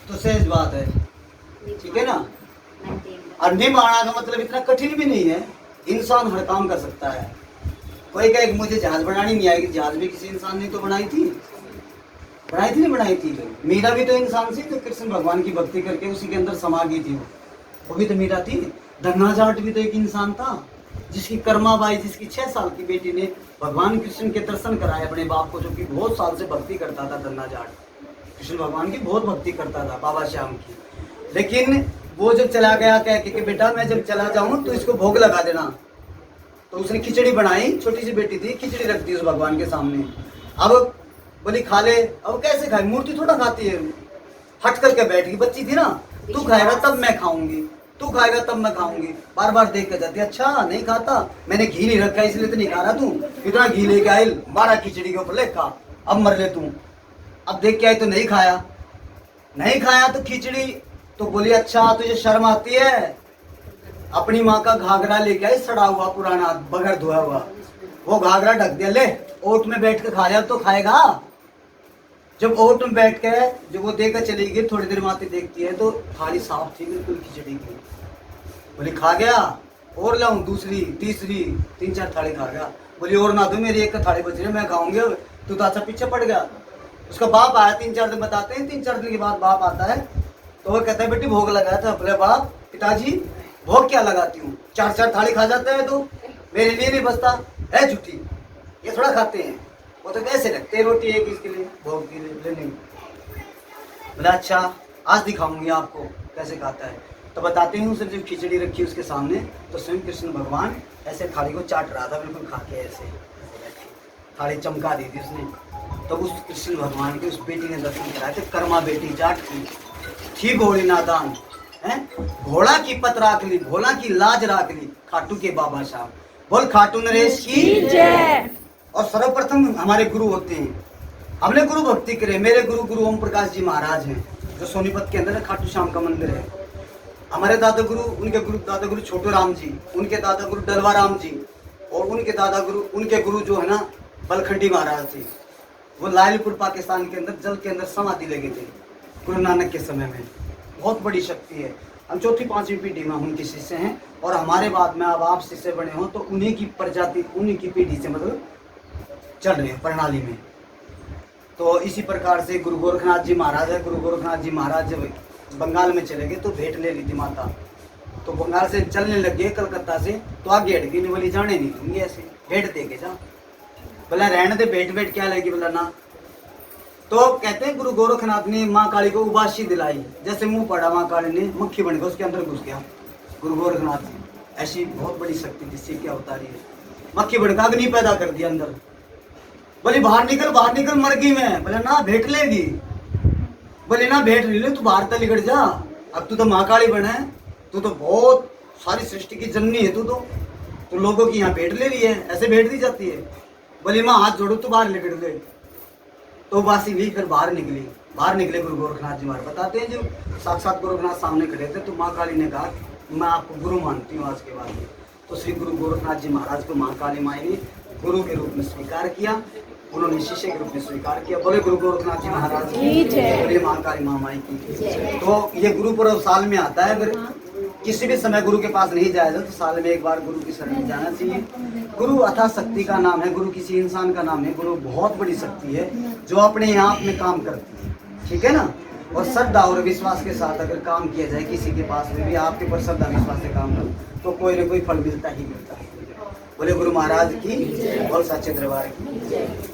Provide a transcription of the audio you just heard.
तो सहज बात है, ठीक है ना। और निभाना का मतलब इतना कठिन भी नहीं है, इंसान हर काम कर सकता है। कोई कहे कि मुझे जहाज बनानी नहीं आएगी, जहाज भी किसी इंसान ने तो बनाई थी, नहीं बनाई थी। मीरा भी तो इंसान थी, तो कृष्ण भगवान की भक्ति करके उसी के अंदर समा गई थी, वो भी तो मीरा थी। धन्ना जाट भी तो एक इंसान था, जिसकी कर्मा बाई, जिसकी 6 साल की बेटी ने भगवान कृष्ण के दर्शन कराए अपने बाप को, जो कि बहुत साल से भक्ति करता था। धन्ना जाट कृष्ण भगवान की बहुत भक्ति करता था, बाबा श्याम की। लेकिन वो जब चला गया कह के बेटा मैं जब चला जाऊं तो इसको भोग लगा देना, तो उसने खिचड़ी बनाई, छोटी सी बेटी थी, खिचड़ी रख दी उस भगवान के सामने। अब बोली खा ले, अब कैसे खाए, मूर्ति थोड़ा खाती है। हट करके बैठ गई, बच्ची थी ना, तू खाएगा तब मैं खाऊंगी, तू खाएगा तब मैं खाऊंगी, बार बार देख कर जाती, अच्छा नहीं खाता, मैंने घी नहीं रखा इसलिए तो नहीं खा रहा, तू इतना घी लेके आई, 12 खिचड़ी के ऊपर ले खा, अब मर ले तू। अब देख के आई तो नहीं खाया, नहीं खाया तो खिचड़ी, तो बोली अच्छा तुझे शर्म आती है, अपनी माँ का घाघरा लेके आई, सड़ा हुआ पुराना बगैर धोया हुआ, वो घाघरा ढक दिया, ले ओट में बैठ के खा लिया तो खाएगा। जब ओट में बैठ के जब वो देकर चली गई, थोड़ी देर माती देखती है तो थाली साफ थी बिल्कुल खिचड़ी की। बोली खा गया, और लाऊं दूसरी तीसरी, 3-4 थाली खा गया। बोली और ना दो, मेरी एक थाली बच रही है, मैं खाऊंगी, तू तो अच्छा पीछे पड़ गया। उसका बाप आया, 3-4 दिन बताते हैं, 3-4 दिन के बाद बाप आता है तो वो कहता है बेटी भोग लगाया था। बोले बाप पिताजी भोग क्या लगाती हूँ, 4-4 थाली खा जाता है तो मेरे लिए नहीं बचता है, झूठी ये थोड़ा खाते हैं, वो तो कैसे रखते हैं रोटी एक इसके लिए भोग के लिए नहीं। बोला अच्छा आज दिखाऊंगी आपको कैसे खाता है। तो बताते हैं उसे जब खिचड़ी रखी उसके सामने तो स्वयं कृष्ण भगवान ऐसे थाली को चाट रहा था, बिल्कुल खा के ऐसे थाली चमका दी थी उसने। तो उस कृष्ण भगवान की उस बेटी ने दर्शन कराए थे, कर्मा बेटी जाट की थी, भोली नादान है, घोड़ा की पत राख ली, भोला की लाज राख ली, खाटू के बाबा साहब बोल खाटू नरेश की जय। और सर्वप्रथम हमारे गुरु होते हैं, हमने गुरु भक्ति करे, मेरे गुरु गुरु ओम प्रकाश जी महाराज हैं, जो सोनीपत के अंदर खाटू श्याम का मंदिर है। हमारे दादा गुरु, उनके गुरु दादा गुरु छोटू राम जी, उनके दादा गुरु डलवा राम जी, और उनके दादा गुरु, उनके गुरु जो है ना बलखंडी महाराज थे, वो लायलपुर पाकिस्तान के अंदर जल के अंदर समाधि लगे थे गुरु नानक के समय में। बहुत बड़ी शक्ति है। हम 4ठी-5वीं पीढ़ी में उनके शिष्य हैं, और हमारे बाद में अब आप शिष्य बने हो तो उन्हीं की प्रजाति, उन्हीं की पीढ़ी से मतलब चल रहे हैं प्रणाली में। तो इसी प्रकार से गुरु गोरखनाथ जी महाराज है। गुरु गोरखनाथ जी महाराज जब बंगाल में चले गए तो भेंट ले ली थी माता, तो बंगाल से चलने लग गए कलकत्ता से, तो आगे हट गई, नहीं बोली जाने नहीं दूंगी, ऐसे भेंट दे के जा। बोला रहने दे, भेंट क्या लेगी, बोला ना। तो कहते हैं गुरु गोरखनाथ ने माँ काली को उबासी दिलाई, जैसे मुंह पड़ा माँ काली ने मक्खी बन गया उसके अंदर घुस गया गुरु गोरखनाथ ने। ऐसी बहुत बड़ी शक्ति जिससे क्या अवतारी है, मक्खी बन का अग्नि पैदा कर दिया अंदर। बोली बाहर निकल मर गई मैं। बोले ना भेंट लेगी, बोले ना भेंट ले, तू बाहर तक निकल जा, अब तू तो माँ काली बना है, तू तो बहुत सारी सृष्टि की जननी है, तू लोगों की यहाँ भेंट ले रही है, ऐसे भेंट दी जाती है। बोली माँ हाथ जोड़ो, तू बाहर निकल गए। तो बासी ली, फिर बाहर निकले गुरु गोरखनाथ जी महाराज। बताते हैं जब साक्षात गोरखनाथ सामने खड़े थे तो माँ काली ने कहा मैं आपको गुरु मानती हूँ आज के बाद में। तो श्री गुरु गोरखनाथ जी महाराज को माँ काली माई ने गुरु के रूप में स्वीकार किया, उन्होंने शिष्य के रूप में स्वीकार किया। बोले गुरु गोरखनाथ जी महाराज की जय, बोले माँ काली माँ माई की जय। तो ये गुरु पर्व साल में आता है, अगर किसी भी समय गुरु के पास नहीं जाया जाए तो साल में एक बार गुरु की शरण में जाना चाहिए। गुरु अथा शक्ति का नाम है, गुरु किसी इंसान का नाम है, गुरु बहुत बड़ी शक्ति है जो अपने आप में काम करती है, ठीक है ना। और श्रद्धा और विश्वास के साथ अगर काम किया जाए किसी के पास में भी, आपके ऊपर श्रद्धा विश्वास से काम करो तो कोई ना कोई फल मिलता ही मिलता है। बोले गुरु महाराज की और सच्चे दरबार की।